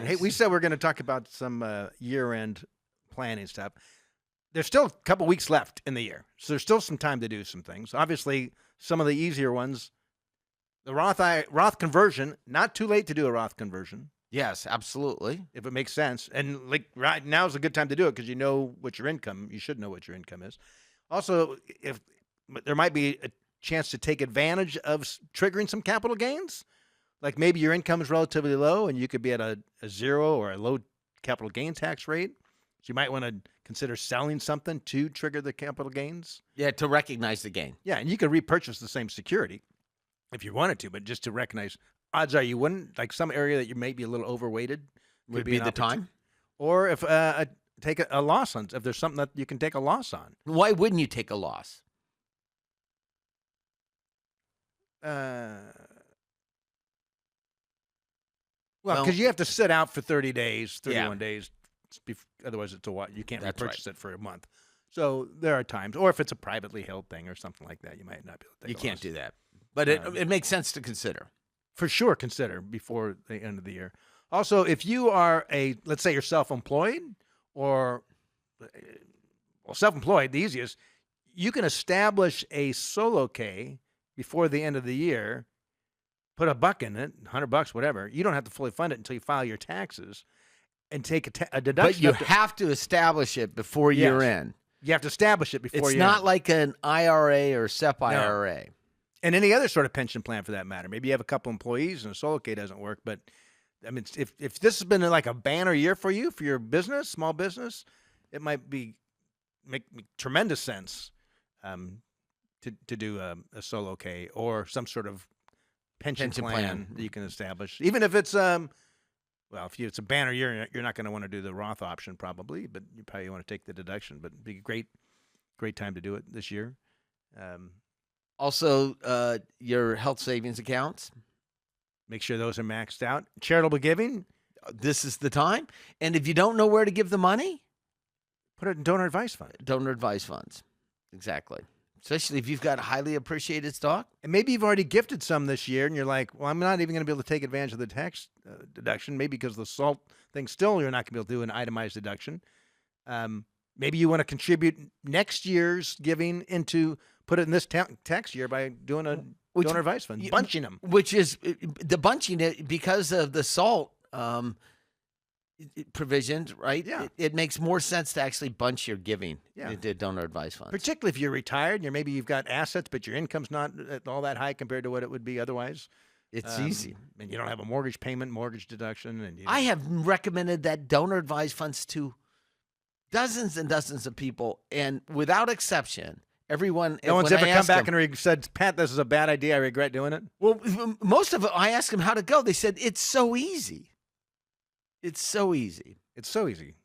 And hey, we said we're going to talk about some year-end planning stuff. There's still a couple weeks left in the year, so there's still some time to do some things. Obviously, some of the easier ones, the Roth conversion, not too late to do a Roth conversion. Yes, absolutely. If it makes sense. And like right now is a good time to do it because you know what your income, you should know what your income is. Also, if there might be a chance to take advantage of triggering some capital gains, like maybe your income is relatively low and you could be at a 0 or a low capital gain tax rate. So you might want to consider selling something to trigger the capital gains. Yeah, to recognize the gain. Yeah, and you could repurchase the same security if you wanted to, but just to recognize, odds are you wouldn't. Like some area that you may be a little overweighted Would be the time. Or if take a loss on, if there's something that you can take a loss on. Why wouldn't you take a loss? Well, because you have to sit out for 30 days, 31 Yeah. days. Otherwise, it's you can't That's repurchase it for a month. So there are times, or if it's a privately held thing or something like that, you might not be able to take You a can't loss. do that. But it makes sense to consider. For sure, consider before the end of the year. Also, if you are let's say you're self-employed or self-employed, the easiest, you can establish a solo K before the end of the year, put $1 in it, $100, whatever. You don't have to fully fund it until you file your taxes and take a deduction. But you have to establish it before year end. You have to establish it before It's not like an IRA or SEP IRA. And any other sort of pension plan for that matter. Maybe you have a couple employees and a solo K doesn't work. But I mean, if this has been like a banner year for you, for your business, small business, it might make tremendous sense to do a solo K or some sort of pension plan that you can establish. Even if it's if it's a banner year, you're not going to want to do the Roth option probably, but you probably want to take the deduction. But it'd be a great time to do it this year. Also, your health savings accounts. Make sure those are maxed out. Charitable giving. This is the time. And if you don't know where to give the money, put it in donor advice fund. Donor advice funds. Exactly. Especially if you've got highly appreciated stock. And maybe you've already gifted some this year and you're like, well, I'm not even going to be able to take advantage of the tax deduction. Maybe because of the SALT thing still, you're not going to be able to do an itemized deduction. Maybe you want to contribute next year's giving put it in this tax year by doing a donor advice fund, bunching them. Which is the bunching it because of the SALT provisions, right? Yeah. It makes more sense to actually bunch your giving into donor advice funds. Particularly if you're retired, maybe you've got assets, but your income's not all that high compared to what it would be otherwise. It's easy. And you don't have a mortgage payment, mortgage deduction. And I have recommended that donor advice funds to dozens and dozens of people, and without exception, everyone. No one's ever come back and said, Pat, this is a bad idea. I regret doing it. Well, most of it, I asked them how to go. They said, it's so easy. It's so easy. It's so easy.